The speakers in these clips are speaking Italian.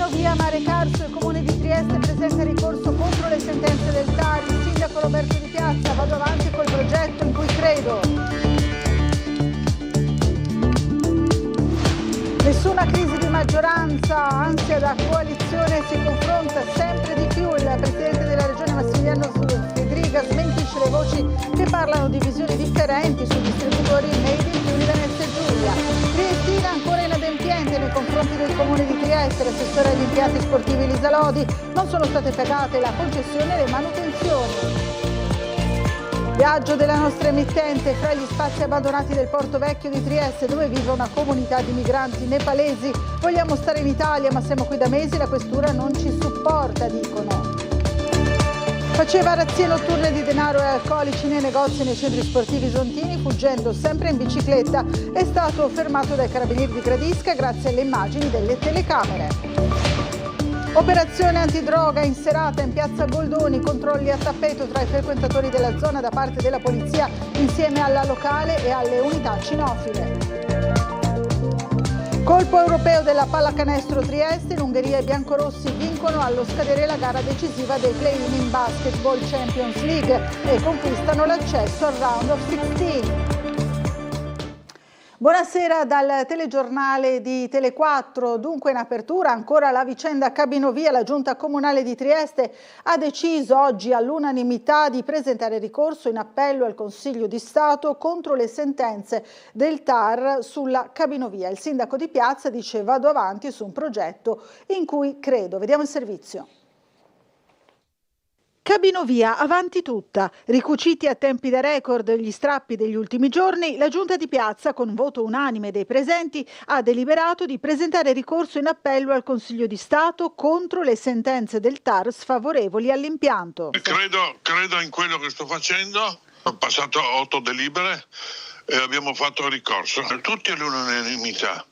Cabinovia, Mare Carso, il Comune di Trieste presenta ricorso contro le sentenze del TAR. Il sindaco Roberto Di Piazza: vado avanti col progetto in cui credo. Nessuna crisi di maggioranza, ansia da coalizione, si confronta sempre di più. Il presidente della regione Massimiliano Fedriga smentisce le voci che parlano di visioni differenti sui distributori Made in Friuli Venezia Giulia. Triestina ancora inadempiente nei confronti del comune di Trieste. L'assessore agli impianti sportivi Elisa Lodi: non sono state pagate la concessione e le manutenzioni. Viaggio della nostra emittente fra gli spazi abbandonati del Porto Vecchio di Trieste, dove vive una comunità di migranti nepalesi. Vogliamo stare in Italia, ma siamo qui da mesi, la questura non ci supporta, dicono. Faceva razzie notturne di denaro e alcolici nei negozi e nei centri sportivi isontini, fuggendo sempre in bicicletta. È stato fermato dai carabinieri di Gradisca grazie alle immagini delle telecamere. Operazione antidroga in serata in piazza Goldoni, controlli a tappeto tra i frequentatori della zona da parte della polizia insieme alla locale e alle unità cinofile. Colpo europeo della pallacanestro Trieste, in Ungheria i biancorossi vincono allo scadere la gara decisiva dei play-in in Basketball Champions League e conquistano l'accesso al Round of 16. Buonasera dal telegiornale di Tele4. Dunque in apertura ancora la vicenda Cabinovia. La Giunta Comunale di Trieste ha deciso oggi all'unanimità di presentare ricorso in appello al Consiglio di Stato contro le sentenze del TAR sulla Cabinovia. Il sindaco Di Piazza dice: vado avanti su un progetto in cui credo. Vediamo il servizio. Cabinovia avanti tutta, ricuciti a tempi da record gli strappi degli ultimi giorni, la Giunta di Piazza, con voto unanime dei presenti, ha deliberato di presentare ricorso in appello al Consiglio di Stato contro le sentenze del TAR sfavorevoli all'impianto. Credo in quello che sto facendo, ho passato 8 delibere e abbiamo fatto ricorso, tutti all'unanimità.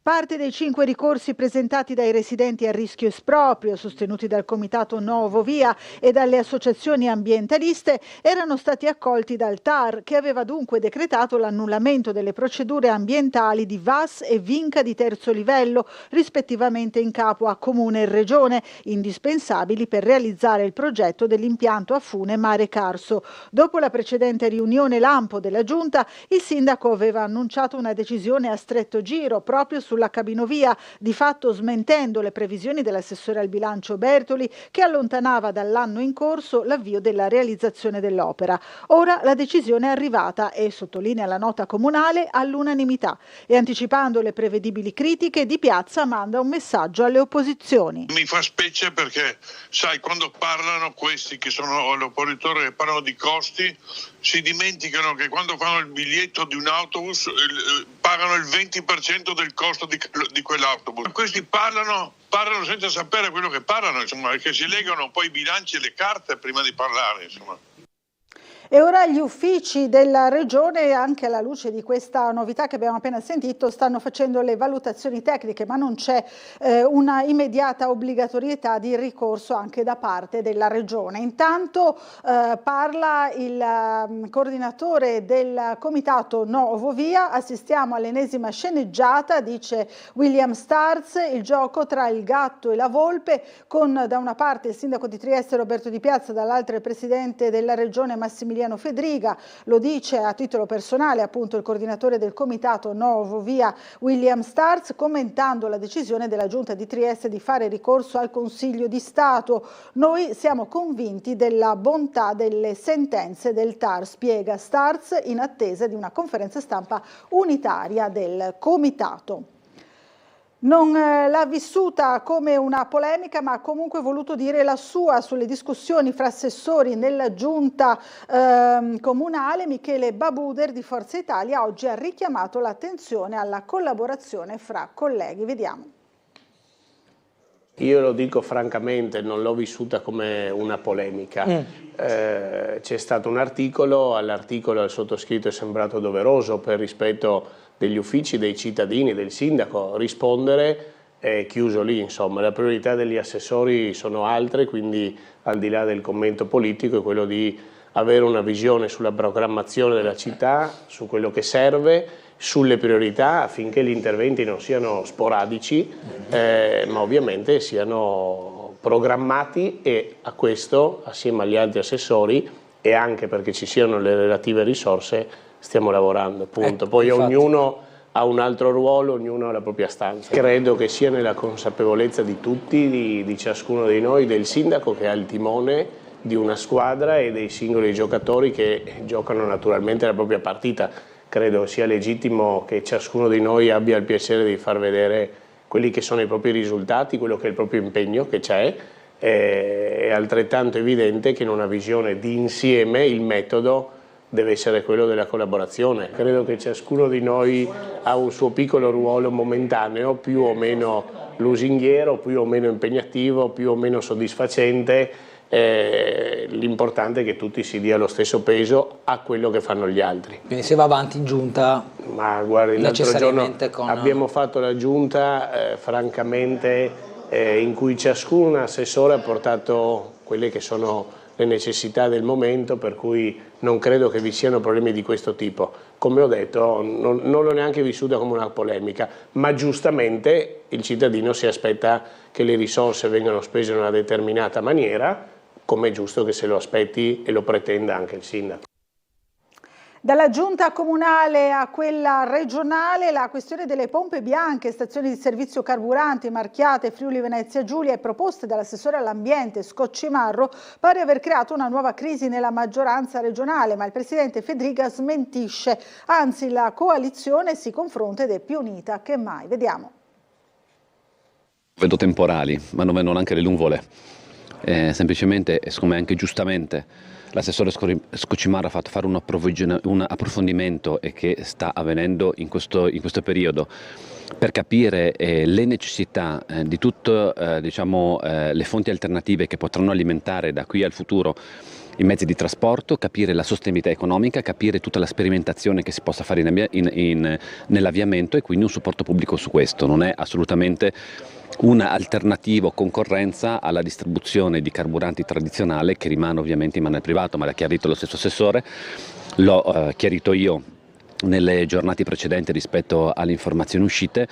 Parte dei 5 ricorsi presentati dai residenti a rischio esproprio, sostenuti dal Comitato Nuovo Via e dalle associazioni ambientaliste, erano stati accolti dal TAR, che aveva dunque decretato l'annullamento delle procedure ambientali di VAS e Vinca di terzo livello, rispettivamente in capo a Comune e Regione, indispensabili per realizzare il progetto dell'impianto a fune Mare Carso. Dopo la precedente riunione lampo della Giunta, il sindaco aveva annunciato una decisione a stretto giro proprio sulla Cabinovia, di fatto smentendo le previsioni dell'assessore al bilancio Bertoli, che allontanava dall'anno in corso l'avvio della realizzazione dell'opera. Ora la decisione è arrivata e, sottolinea la nota comunale, all'unanimità. E anticipando le prevedibili critiche, Di Piazza manda un messaggio alle opposizioni. Mi fa specie perché, sai, quando parlano questi che sono all'oppositore e parlano di costi, si dimenticano che quando fanno il biglietto di un autobus pagano il 20% del costo di quell'autobus. Questi parlano senza sapere quello che parlano, insomma, perché si legano poi i bilanci e le carte prima di parlare, insomma. E ora gli uffici della Regione, anche alla luce di questa novità che abbiamo appena sentito, stanno facendo le valutazioni tecniche, ma non c'è una immediata obbligatorietà di ricorso anche da parte della Regione. Intanto parla il coordinatore del Comitato Nuovo Via: assistiamo all'ennesima sceneggiata, dice William Starz, il gioco tra il gatto e la volpe, con da una parte il sindaco di Trieste Roberto Di Piazza, dall'altra il presidente della Regione Massimiliano Fedriga. Lo dice a titolo personale appunto il coordinatore del Comitato Nuovo Via William Starz, commentando la decisione della Giunta di Trieste di fare ricorso al Consiglio di Stato. Noi siamo convinti della bontà delle sentenze del TAR, spiega Starz, in attesa di una conferenza stampa unitaria del Comitato. Non l'ha vissuta come una polemica, ma ha comunque voluto dire la sua sulle discussioni fra assessori nella giunta comunale. Michele Babuder di Forza Italia oggi ha richiamato l'attenzione alla collaborazione fra colleghi. Vediamo. Io lo dico francamente, non l'ho vissuta come una polemica. C'è stato un articolo, all'articolo il sottoscritto è sembrato doveroso per rispetto degli uffici, dei cittadini, del sindaco, rispondere è chiuso lì, insomma. La priorità degli assessori sono altre, quindi al di là del commento politico è quello di avere una visione sulla programmazione della città, su quello che serve, sulle priorità, affinché gli interventi non siano sporadici, ma ovviamente siano programmati, e a questo, assieme agli altri assessori, e anche perché ci siano le relative risorse, stiamo lavorando, appunto. Poi infatti, ognuno ha un altro ruolo, ognuno ha la propria stanza. Credo che sia nella consapevolezza di tutti, di ciascuno di noi, del sindaco che ha il timone di una squadra e dei singoli giocatori che giocano naturalmente la propria partita. Credo sia legittimo che ciascuno di noi abbia il piacere di far vedere quelli che sono i propri risultati, quello che è il proprio impegno che c'è. È altrettanto evidente che in una visione di insieme il metodo deve essere quello della collaborazione. Credo che ciascuno di noi ha un suo piccolo ruolo momentaneo, più o meno lusinghiero, più o meno impegnativo, più o meno soddisfacente. L'importante è che tutti si dia lo stesso peso a quello che fanno gli altri. Quindi se va avanti in giunta, ma guardi, l'altro giorno abbiamo fatto la giunta francamente in cui ciascun assessore ha portato quelle che sono le necessità del momento, per cui non credo che vi siano problemi di questo tipo. Come ho detto, non l'ho neanche vissuta come una polemica, ma giustamente il cittadino si aspetta che le risorse vengano spese in una determinata maniera, come è giusto che se lo aspetti e lo pretenda anche il sindaco. Dalla giunta comunale a quella regionale, la questione delle pompe bianche, stazioni di servizio carburanti marchiate Friuli Venezia Giulia e proposte dall'assessore all'ambiente Scoccimarro pare aver creato una nuova crisi nella maggioranza regionale, ma il presidente Fedriga smentisce, anzi la coalizione si confronta ed è più unita che mai. Vediamo. Vedo temporali, ma non vedo neanche le nuvole. Semplicemente, e secondo me anche giustamente, l'assessore Scoccimarro ha fatto fare un approfondimento, e che sta avvenendo in questo periodo, per capire le necessità di tutte le fonti alternative che potranno alimentare da qui al futuro i mezzi di trasporto, capire la sostenibilità economica, capire tutta la sperimentazione che si possa fare nell'avviamento, e quindi un supporto pubblico su questo. Non è assolutamente un'alternativa o concorrenza alla distribuzione di carburanti tradizionale, che rimane ovviamente in mano al privato, ma l'ha chiarito lo stesso assessore, l'ho chiarito io nelle giornate precedenti rispetto alle informazioni uscite,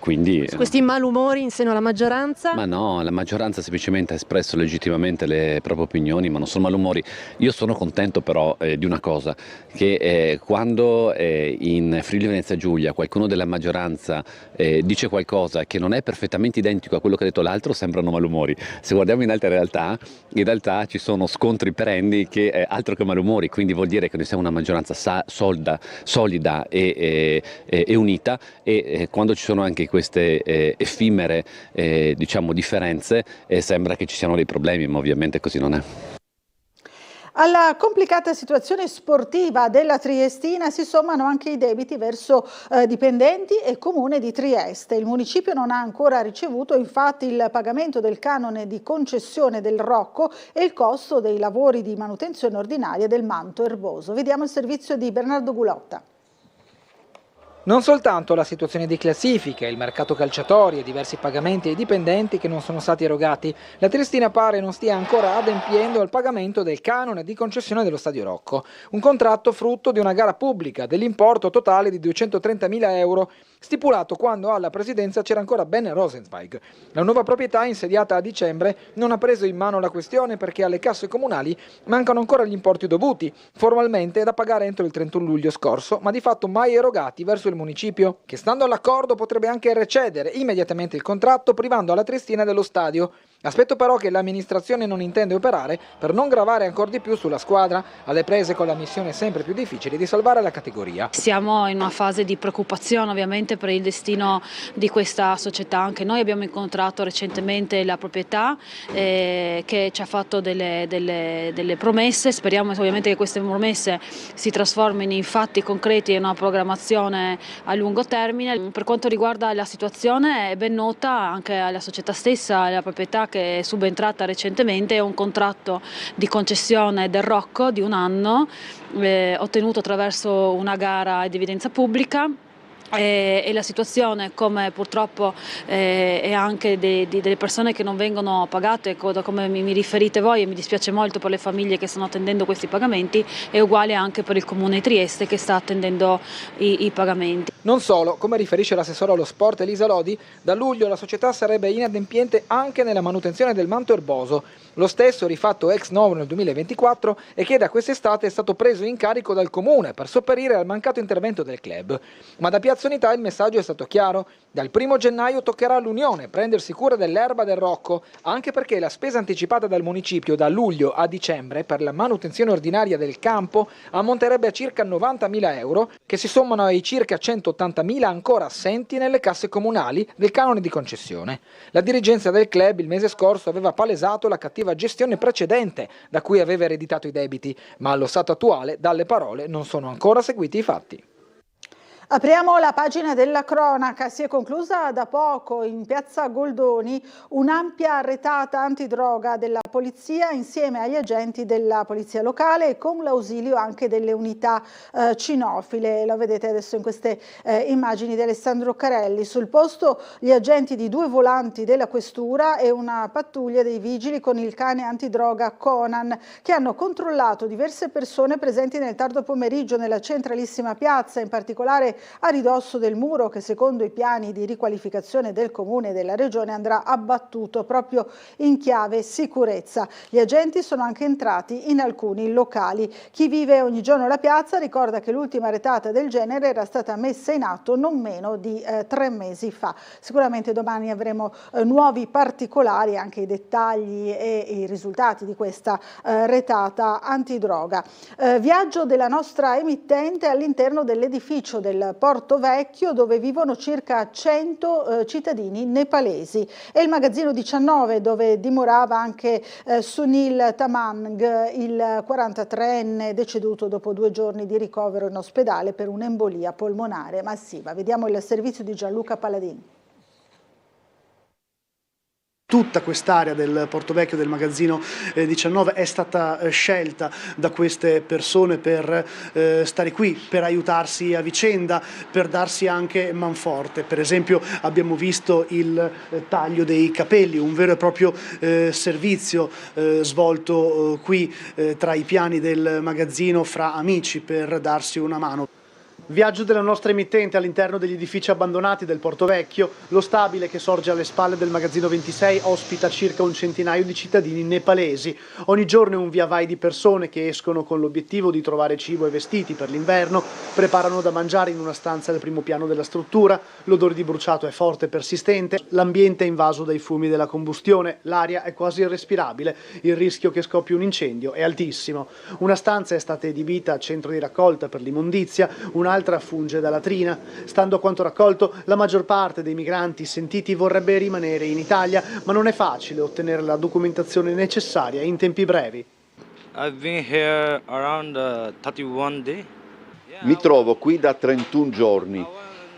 quindi su questi malumori in seno alla maggioranza? Ma no, la maggioranza semplicemente ha espresso legittimamente le proprie opinioni, ma non sono malumori. Io sono contento però di una cosa, che quando in Friuli Venezia Giulia qualcuno della maggioranza dice qualcosa che non è perfettamente identico a quello che ha detto l'altro, sembrano malumori. Se guardiamo in realtà ci sono scontri perenni che altro che malumori, quindi vuol dire che noi siamo una maggioranza solida e unita, e quando ci sono anche queste effimere differenze, sembra che ci siano dei problemi, ma ovviamente così non è. Alla complicata situazione sportiva della Triestina si sommano anche i debiti verso dipendenti e Comune di Trieste. Il municipio non ha ancora ricevuto infatti il pagamento del canone di concessione del Rocco e il costo dei lavori di manutenzione ordinaria del manto erboso. Vediamo il servizio di Bernardo Gulotta. Non soltanto la situazione di classifica, il mercato calciatori e diversi pagamenti ai dipendenti che non sono stati erogati, la Triestina pare non stia ancora adempiendo al pagamento del canone di concessione dello Stadio Rocco, un contratto frutto di una gara pubblica dell'importo totale di 230.000 euro, stipulato quando alla presidenza c'era ancora Ben Rosenzweig. La nuova proprietà, insediata a dicembre, non ha preso in mano la questione perché alle casse comunali mancano ancora gli importi dovuti, formalmente da pagare entro il 31 luglio scorso, ma di fatto mai erogati verso il municipio, che stando all'accordo potrebbe anche recedere immediatamente il contratto privando alla Triestina dello stadio. Aspetto però che l'amministrazione non intende operare per non gravare ancora di più sulla squadra, alle prese con la missione sempre più difficile di salvare la categoria. Siamo in una fase di preoccupazione ovviamente per il destino di questa società. Anche noi abbiamo incontrato recentemente la proprietà che ci ha fatto delle promesse. Speriamo ovviamente che queste promesse si trasformino in fatti concreti e in una programmazione a lungo termine. Per quanto riguarda la situazione, è ben nota anche alla società stessa, alla proprietà che è subentrata recentemente, un contratto di concessione del Rocco di un anno ottenuto attraverso una gara ad evidenza pubblica, E la situazione, come purtroppo è anche delle persone che non vengono pagate, da come mi riferite voi, e mi dispiace molto per le famiglie che stanno attendendo questi pagamenti, è uguale anche per il Comune di Trieste che sta attendendo i pagamenti. Non solo, come riferisce l'assessore allo sport Elisa Lodi, da luglio la società sarebbe inadempiente anche nella manutenzione del manto erboso. Lo stesso rifatto ex novo nel 2024 e che da quest'estate è stato preso in carico dal Comune per sopperire al mancato intervento del club. Ma da Piazza Unità il messaggio è stato chiaro: dal 1° gennaio toccherà all'Unione prendersi cura dell'erba del Rocco, anche perché la spesa anticipata dal municipio da luglio a dicembre per la manutenzione ordinaria del campo ammonterebbe a circa 90.000 euro, che si sommano ai circa 180.000 ancora assenti nelle casse comunali del canone di concessione. La dirigenza del club il mese scorso aveva palesato la cattiva gestione precedente da cui aveva ereditato i debiti, ma allo stato attuale dalle parole non sono ancora seguiti i fatti. Apriamo la pagina della cronaca. Si è conclusa da poco in piazza Goldoni un'ampia retata antidroga della polizia insieme agli agenti della polizia locale e con l'ausilio anche delle unità cinofile. Lo vedete adesso in queste immagini di Alessandro Carelli. Sul posto gli agenti di 2 volanti della questura e una pattuglia dei vigili con il cane antidroga Conan, che hanno controllato diverse persone presenti nel tardo pomeriggio nella centralissima piazza, in particolare a ridosso del muro che secondo i piani di riqualificazione del Comune e della Regione andrà abbattuto proprio in chiave sicurezza. Gli agenti sono anche entrati in alcuni locali. Chi vive ogni giorno la piazza ricorda che l'ultima retata del genere era stata messa in atto non meno di 3 mesi fa. Sicuramente domani avremo nuovi particolari, anche i dettagli e i risultati di questa retata antidroga. Viaggio della nostra emittente all'interno dell'edificio del Porto Vecchio, dove vivono circa 100 cittadini nepalesi. È il magazzino 19 dove dimorava anche Sunil Tamang, il 43enne deceduto dopo 2 giorni di ricovero in ospedale per un'embolia polmonare massiva. Vediamo il servizio di Gianluca Paladin. Tutta quest'area del Porto Vecchio, del magazzino 19, è stata scelta da queste persone per stare qui, per aiutarsi a vicenda, per darsi anche manforte. Per esempio abbiamo visto il taglio dei capelli, un vero e proprio servizio svolto qui tra i piani del magazzino fra amici per darsi una mano. Viaggio della nostra emittente all'interno degli edifici abbandonati del Porto Vecchio. Lo stabile, che sorge alle spalle del magazzino 26, ospita circa un centinaio di cittadini nepalesi. Ogni giorno è un via vai di persone che escono con l'obiettivo di trovare cibo e vestiti per l'inverno, preparano da mangiare in una stanza del primo piano della struttura. L'odore di bruciato è forte e persistente, l'ambiente è invaso dai fumi della combustione, l'aria è quasi irrespirabile, il rischio che scoppi un incendio è altissimo. Una stanza è stata adibita a centro di raccolta per l'immondizia, un'altra funge da latrina. Stando a quanto raccolto, la maggior parte dei migranti sentiti vorrebbe rimanere in Italia, ma non è facile ottenere la documentazione necessaria in tempi brevi. Mi trovo qui da 31 giorni.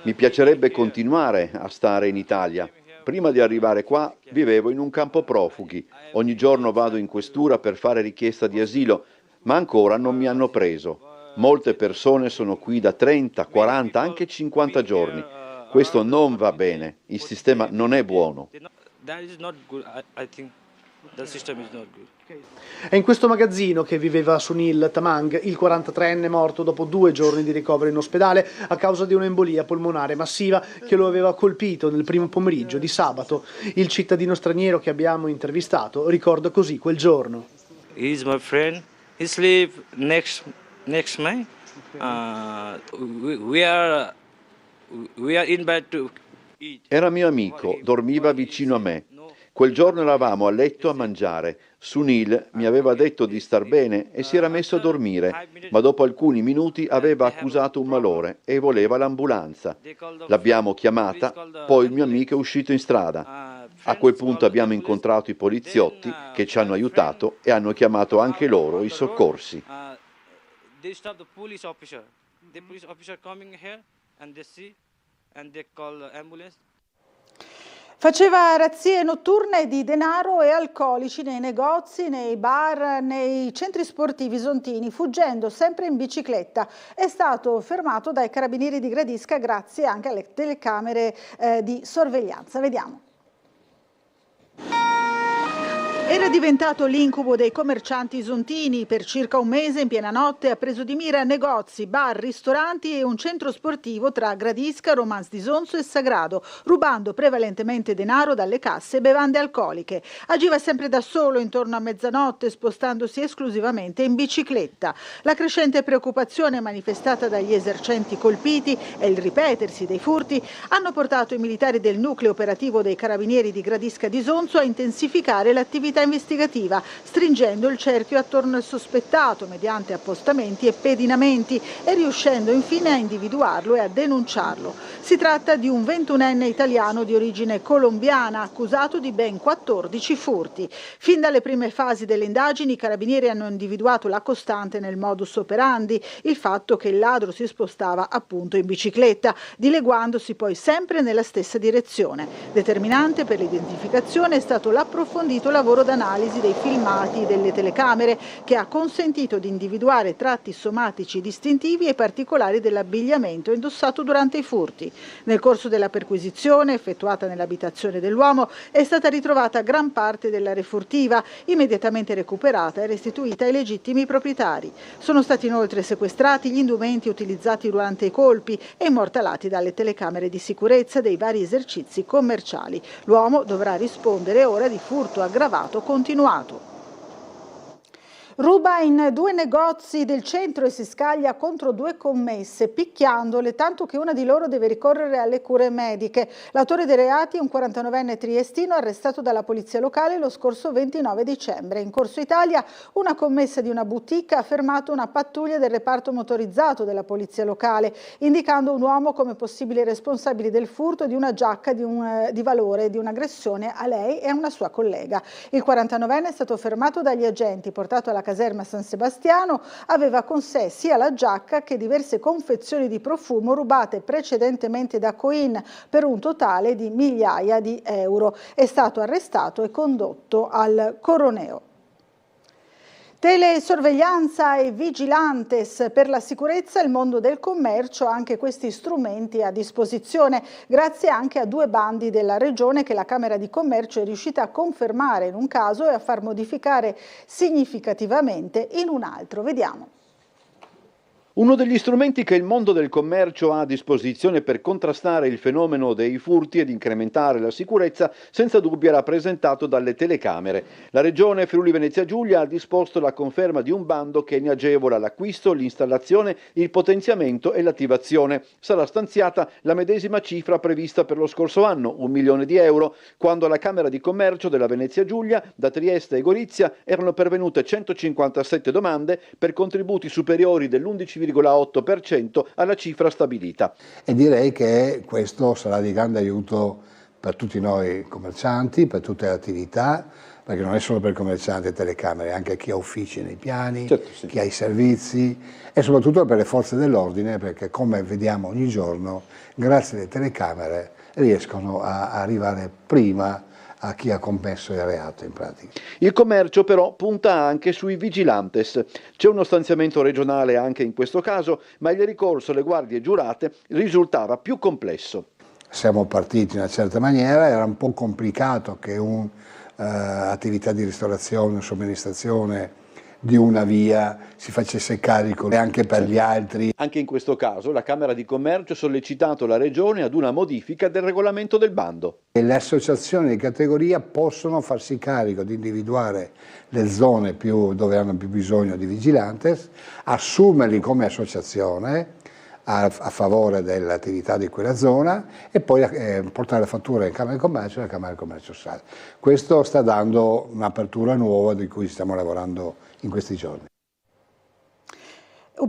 Mi piacerebbe continuare a stare in Italia. Prima di arrivare qua vivevo in un campo profughi. Ogni giorno vado in questura per fare richiesta di asilo, ma ancora non mi hanno preso. Molte persone sono qui da 30, 40, anche 50 giorni. Questo non va bene, il sistema non è buono. È in questo magazzino che viveva Sunil Tamang, il 43enne morto dopo 2 giorni di ricovero in ospedale a causa di un'embolia polmonare massiva che lo aveva colpito nel primo pomeriggio di sabato. Il cittadino straniero che abbiamo intervistato ricorda così quel giorno. He is my friend. He sleep next May. We are in bed to eat. Era mio amico, dormiva vicino a me. Quel giorno eravamo a letto a mangiare. Sunil mi aveva detto di star bene e si era messo a dormire, ma dopo alcuni minuti aveva accusato un malore e voleva l'ambulanza. L'abbiamo chiamata, poi il mio amico è uscito in strada. A quel punto abbiamo incontrato i poliziotti che ci hanno aiutato e hanno chiamato anche loro i soccorsi. They stop the police officer. The police officer coming here and they see and they call the ambulance. Faceva razzie notturne di denaro e alcolici nei negozi, nei bar, nei centri sportivi isontini, fuggendo sempre in bicicletta. È stato fermato dai carabinieri di Gradisca grazie anche alle telecamere di sorveglianza. Vediamo. Era diventato l'incubo dei commercianti isontini. Per circa un mese in piena notte ha preso di mira negozi, bar, ristoranti e un centro sportivo tra Gradisca, Romans di Sonzo e Sagrado, rubando prevalentemente denaro dalle casse e bevande alcoliche. Agiva sempre da solo intorno a mezzanotte, spostandosi esclusivamente in bicicletta. La crescente preoccupazione manifestata dagli esercenti colpiti e il ripetersi dei furti hanno portato i militari del nucleo operativo dei carabinieri di Gradisca di Sonzo a intensificare l'attività investigativa, stringendo il cerchio attorno al sospettato mediante appostamenti e pedinamenti e riuscendo infine a individuarlo e a denunciarlo. Si tratta di un 21enne italiano di origine colombiana accusato di ben 14 furti. Fin dalle prime fasi delle indagini i carabinieri hanno individuato la costante nel modus operandi, il fatto che il ladro si spostava appunto in bicicletta, dileguandosi poi sempre nella stessa direzione. Determinante per l'identificazione è stato l'approfondito lavoro d'analisi dei filmati delle telecamere che ha consentito di individuare tratti somatici distintivi e particolari dell'abbigliamento indossato durante i furti. Nel corso della perquisizione effettuata nell'abitazione dell'uomo è stata ritrovata gran parte della refurtiva, immediatamente recuperata e restituita ai legittimi proprietari. Sono stati inoltre sequestrati gli indumenti utilizzati durante i colpi e immortalati dalle telecamere di sicurezza dei vari esercizi commerciali. L'uomo dovrà rispondere ora di furto aggravato continuato. Ruba in 2 negozi del centro e si scaglia contro 2 commesse, picchiandole, tanto che una di loro deve ricorrere alle cure mediche. L'autore dei reati è un 49enne triestino arrestato dalla polizia locale lo scorso 29 dicembre. In Corso Italia, una commessa di una boutique ha fermato una pattuglia del reparto motorizzato della polizia locale, indicando un uomo come possibile responsabile del furto di una giacca di valore di un'aggressione a lei e a una sua collega. Il 49enne è stato fermato dagli agenti, portato alla caserma San Sebastiano, aveva con sé sia la giacca che diverse confezioni di profumo rubate precedentemente da Coin per un totale di migliaia di euro. È stato arrestato e condotto al Coroneo. Telesorveglianza e vigilantes per la sicurezza e il mondo del commercio, anche questi strumenti a disposizione, grazie anche a 2 bandi della Regione che la Camera di Commercio è riuscita a confermare in un caso e a far modificare significativamente in un altro. Vediamo. Uno degli strumenti che il mondo del commercio ha a disposizione per contrastare il fenomeno dei furti ed incrementare la sicurezza, senza dubbio è rappresentato dalle telecamere. La Regione Friuli Venezia Giulia ha disposto la conferma di un bando che ne agevola l'acquisto, l'installazione, il potenziamento e l'attivazione. Sarà stanziata la medesima cifra prevista per lo scorso anno, 1 milione di euro, quando alla Camera di Commercio della Venezia Giulia, da Trieste e Gorizia, erano pervenute 157 domande per contributi superiori dell'11,8% alla cifra stabilita. E direi che questo sarà di grande aiuto per tutti noi commercianti, per tutte le attività, perché non è solo per commercianti e telecamere, anche chi ha uffici nei piani, certo, sì, chi ha i servizi e soprattutto per le forze dell'ordine, perché come vediamo ogni giorno, grazie alle telecamere riescono a arrivare prima a chi ha commesso il reato in pratica. Il commercio però punta anche sui vigilantes. C'è uno stanziamento regionale anche in questo caso, ma il ricorso alle guardie giurate risultava più complesso. Siamo partiti in una certa maniera, era un po' complicato che un'attività di ristorazione o somministrazione di una via si facesse carico anche per gli altri. Anche in questo caso la Camera di Commercio ha sollecitato la Regione ad una modifica del regolamento del bando. Le associazioni di categoria possono farsi carico di individuare le zone dove hanno più bisogno di vigilantes, assumerli come associazione a favore dell'attività di quella zona e poi portare la fattura in Camera di Commercio e la Camera di Commercio sa. Questo sta dando un'apertura nuova di cui stiamo lavorando in questi giorni.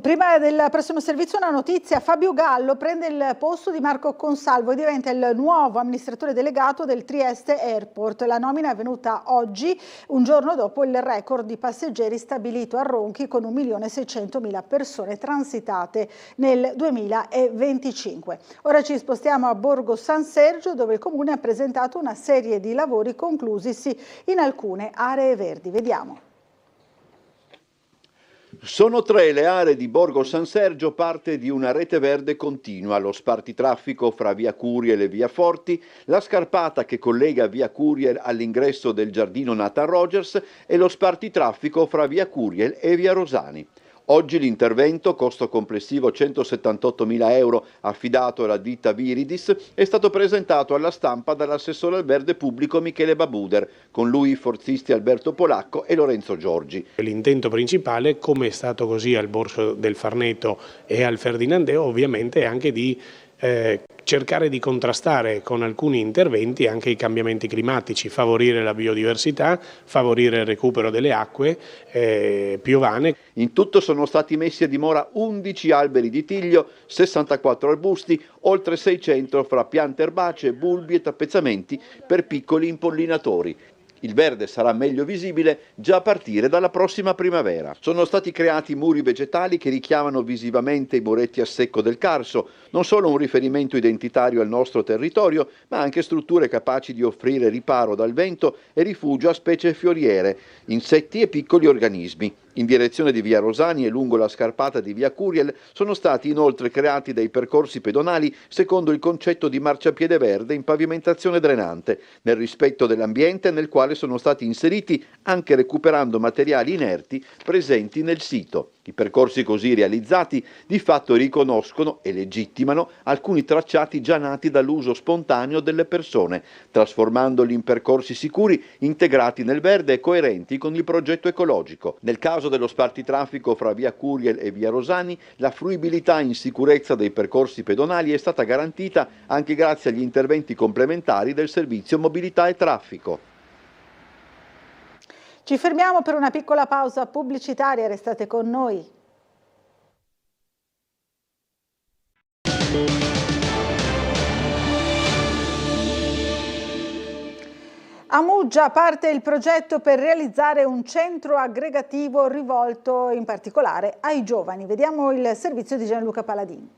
Prima del prossimo servizio una notizia: Fabio Gallo prende il posto di Marco Consalvo e diventa il nuovo amministratore delegato del Trieste Airport. La nomina è avvenuta oggi, un giorno dopo il record di passeggeri stabilito a Ronchi con 1.600.000 persone transitate nel 2025. Ora ci spostiamo a Borgo San Sergio, dove il Comune ha presentato una serie di lavori conclusisi in alcune aree verdi. Vediamo. Sono 3 le aree di Borgo San Sergio, parte di una rete verde continua: lo spartitraffico fra via Curiel e via Forti, la scarpata che collega via Curiel all'ingresso del giardino Nathan Rogers e lo spartitraffico fra via Curiel e via Rosani. Oggi l'intervento, costo complessivo 178.000 euro, affidato alla ditta Viridis, è stato presentato alla stampa dall'assessore al verde pubblico Michele Babuder, con lui i forzisti Alberto Polacco e Lorenzo Giorgi. L'intento principale, come è stato così al Borso del Farneto e al Ferdinandeo, ovviamente è anche di cercare di contrastare con alcuni interventi anche i cambiamenti climatici, favorire la biodiversità, favorire il recupero delle acque piovane. In tutto sono stati messi a dimora 11 alberi di tiglio, 64 arbusti, oltre 600 fra piante erbacee, bulbi e tappezzamenti per piccoli impollinatori. Il verde sarà meglio visibile già a partire dalla prossima primavera. Sono stati creati muri vegetali che richiamano visivamente i muretti a secco del Carso, non solo un riferimento identitario al nostro territorio, ma anche strutture capaci di offrire riparo dal vento e rifugio a specie fioriere, insetti e piccoli organismi. In direzione di via Rosani e lungo la scarpata di via Curiel sono stati inoltre creati dei percorsi pedonali secondo il concetto di marciapiede verde in pavimentazione drenante, nel rispetto dell'ambiente, nel quale sono stati inseriti anche recuperando materiali inerti presenti nel sito. I percorsi così realizzati di fatto riconoscono e legittimano alcuni tracciati già nati dall'uso spontaneo delle persone, trasformandoli in percorsi sicuri, integrati nel verde e coerenti con il progetto ecologico. Nel caso dello spartitraffico fra via Curiel e via Rosani, la fruibilità in sicurezza dei percorsi pedonali è stata garantita anche grazie agli interventi complementari del servizio mobilità e traffico. Ci fermiamo per una piccola pausa pubblicitaria, restate con noi. A Muggia parte il progetto per realizzare un centro aggregativo rivolto in particolare ai giovani. Vediamo il servizio di Gianluca Paladini.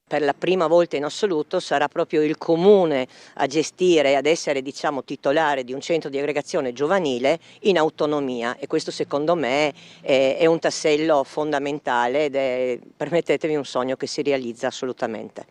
Per la prima volta in assoluto sarà proprio il Comune a gestire e ad essere, diciamo, titolare di un centro di aggregazione giovanile in autonomia, e questo secondo me è un tassello fondamentale ed è, permettetemi, un sogno che si realizza assolutamente.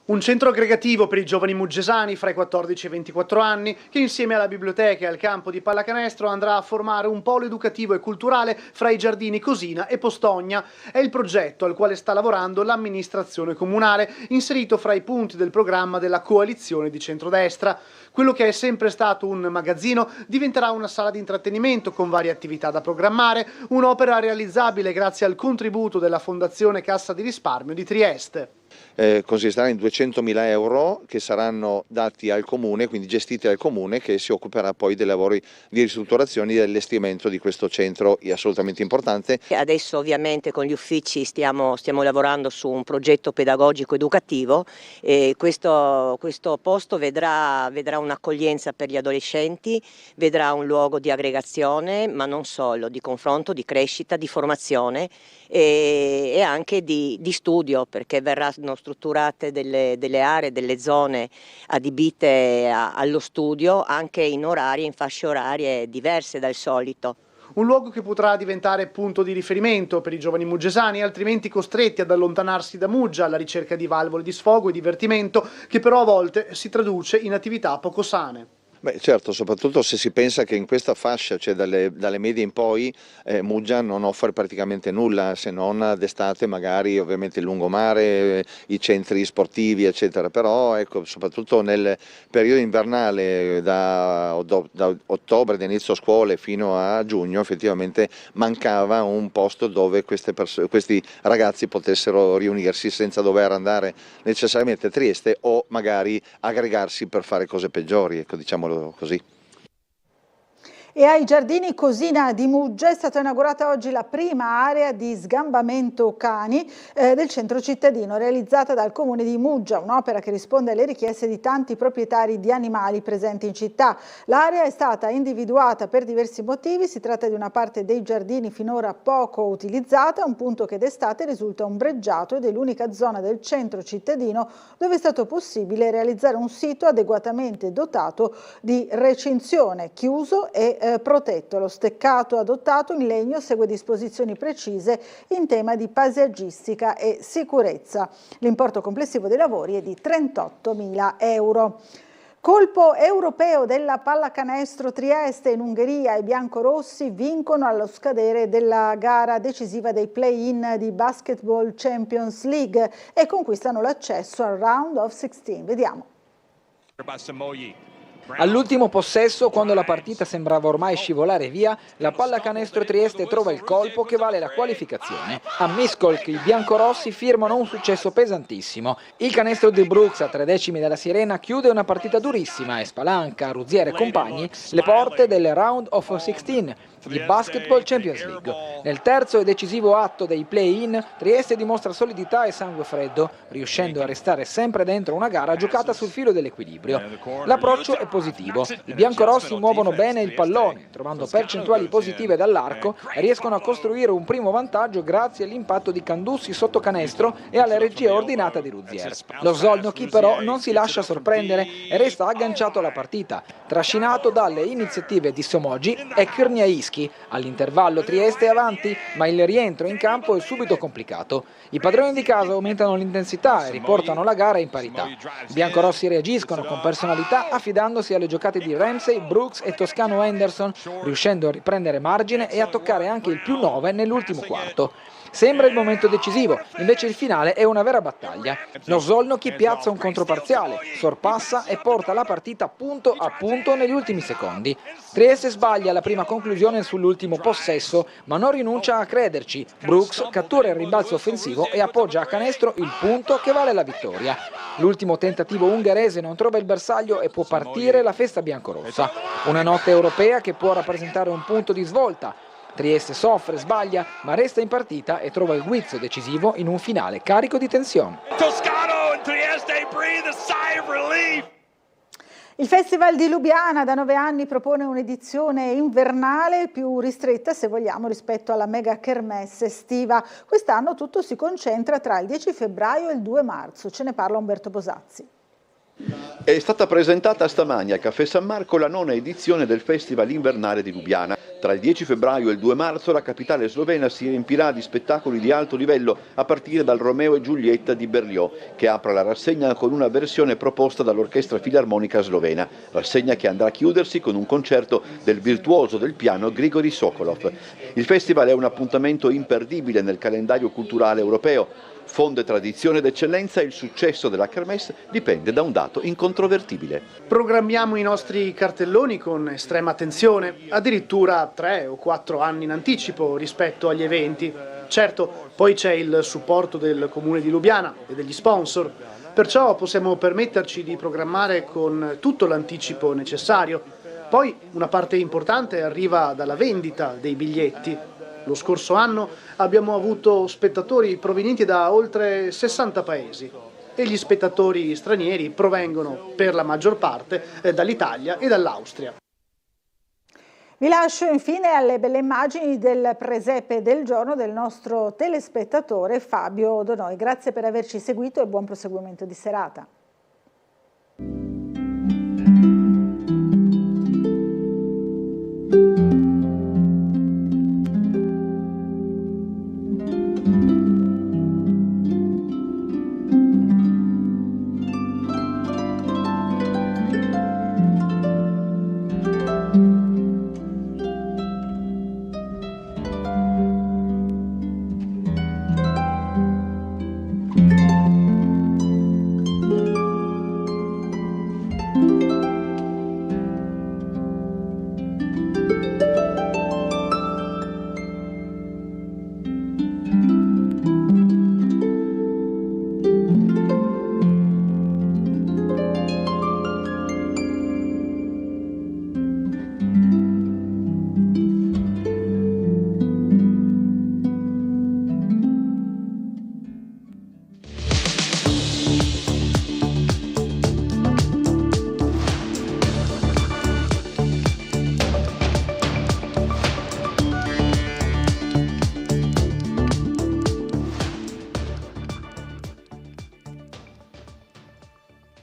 Un centro aggregativo per i giovani muggesani fra i 14 e i 24 anni che insieme alla biblioteca e al campo di pallacanestro andrà a formare un polo educativo e culturale fra i giardini Cosina e Postogna. È il progetto al quale sta lavorando l'amministrazione comunale, inserito fra i punti del programma della coalizione di centrodestra. Quello che è sempre stato un magazzino diventerà una sala di intrattenimento con varie attività da programmare, un'opera realizzabile grazie al contributo della Fondazione Cassa di Risparmio di Trieste. Consisterà in 200.000 euro che saranno dati al Comune, quindi gestiti dal Comune, che si occuperà poi dei lavori di ristrutturazione e di allestimento di questo centro assolutamente importante. Adesso ovviamente con gli uffici stiamo lavorando su un progetto pedagogico educativo e questo posto vedrà un'accoglienza per gli adolescenti, vedrà un luogo di aggregazione, ma non solo, di confronto, di crescita, di formazione e anche di studio, perché verranno strutturate delle aree, delle zone adibite allo studio anche in orari, in fasce orarie diverse dal solito. Un luogo che potrà diventare punto di riferimento per i giovani muggesani, altrimenti costretti ad allontanarsi da Muggia alla ricerca di valvole di sfogo e divertimento, che però a volte si traduce in attività poco sane. Beh, certo, soprattutto se si pensa che in questa fascia, cioè dalle medie in poi, Muggia non offre praticamente nulla, se non d'estate magari ovviamente il lungomare, i centri sportivi eccetera, però ecco, soprattutto nel periodo invernale da ottobre, da inizio scuole fino a giugno, effettivamente mancava un posto dove questi ragazzi potessero riunirsi senza dover andare necessariamente a Trieste o magari aggregarsi per fare cose peggiori, ecco, diciamolo così. E ai Giardini Cosina di Muggia è stata inaugurata oggi la prima area di sgambamento cani del centro cittadino, realizzata dal comune di Muggia, un'opera che risponde alle richieste di tanti proprietari di animali presenti in città. L'area è stata individuata per diversi motivi, si tratta di una parte dei giardini finora poco utilizzata, un punto che d'estate risulta ombreggiato ed è l'unica zona del centro cittadino dove è stato possibile realizzare un sito adeguatamente dotato di recinzione, chiuso e protetto. Lo steccato adottato in legno segue disposizioni precise in tema di paesaggistica e sicurezza. L'importo complessivo dei lavori è di 38.000 euro. Colpo europeo della pallacanestro Trieste. In Ungheria i biancorossi vincono allo scadere della gara decisiva dei play-in di Basketball Champions League e conquistano l'accesso al Round of 16. Vediamo. All'ultimo possesso, quando la partita sembrava ormai scivolare via, la pallacanestro Trieste trova il colpo che vale la qualificazione. A Miskolc i biancorossi firmano un successo pesantissimo. Il canestro di Brooks a 3 decimi dalla sirena chiude una partita durissima e spalanca a Ruziere e compagni le porte del Round of 16 di Basketball Champions League. Nel terzo e decisivo atto dei play-in, Trieste dimostra solidità e sangue freddo, riuscendo a restare sempre dentro una gara giocata sul filo dell'equilibrio. L'approccio è positivo, i biancorossi muovono bene il pallone, trovando percentuali positive dall'arco e riescono a costruire un primo vantaggio grazie all'impatto di Candussi sotto canestro e alla regia ordinata di Ruzier. Lo Szolnoki però non si lascia sorprendere e resta agganciato alla partita, trascinato dalle iniziative di Somogi e Krnjaisky. All'intervallo Trieste è avanti, ma il rientro in campo è subito complicato. I padroni di casa aumentano l'intensità e riportano la gara in parità. I biancorossi reagiscono con personalità affidandosi alle giocate di Ramsey, Brooks e Toscano Henderson, riuscendo a riprendere margine e a toccare anche il +9 nell'ultimo quarto. Sembra il momento decisivo, invece il finale è una vera battaglia. Lo Szolnoki piazza un controparziale, sorpassa e porta la partita punto a punto negli ultimi secondi. Trieste sbaglia la prima conclusione sull'ultimo possesso, ma non rinuncia a crederci. Brooks cattura il rimbalzo offensivo e appoggia a canestro il punto che vale la vittoria. L'ultimo tentativo ungherese non trova il bersaglio e può partire la festa biancorossa. Una notte europea che può rappresentare un punto di svolta. Trieste soffre, sbaglia, ma resta in partita e trova il guizzo decisivo in un finale carico di tensione. Toscano and Trieste breathe a sigh of relief. Il Festival di Lubiana da 9 anni propone un'edizione invernale più ristretta, se vogliamo, rispetto alla mega kermesse estiva. Quest'anno tutto si concentra tra il 10 febbraio e il 2 marzo. Ce ne parla Umberto Bosazzi. È stata presentata stamani al Caffè San Marco la 9ª edizione del Festival invernale di Lubiana. Tra il 10 febbraio e il 2 marzo la capitale slovena si riempirà di spettacoli di alto livello, a partire dal Romeo e Giulietta di Berlioz, che apre la rassegna con una versione proposta dall'Orchestra Filarmonica Slovena, rassegna che andrà a chiudersi con un concerto del virtuoso del piano Grigori Sokolov. Il festival è un appuntamento imperdibile nel calendario culturale europeo. Fonde tradizione ed eccellenza e il successo della kermesse dipende da un dato incontrovertibile. Programmiamo i nostri cartelloni con estrema attenzione, addirittura 3 o 4 anni in anticipo rispetto agli eventi. Certo, poi c'è il supporto del Comune di Lubiana e degli sponsor, perciò possiamo permetterci di programmare con tutto l'anticipo necessario. Poi una parte importante arriva dalla vendita dei biglietti. Lo scorso anno abbiamo avuto spettatori provenienti da oltre 60 paesi e gli spettatori stranieri provengono per la maggior parte dall'Italia e dall'Austria. Vi lascio infine alle belle immagini del presepe del giorno del nostro telespettatore Fabio Donoi. Grazie per averci seguito e buon proseguimento di serata.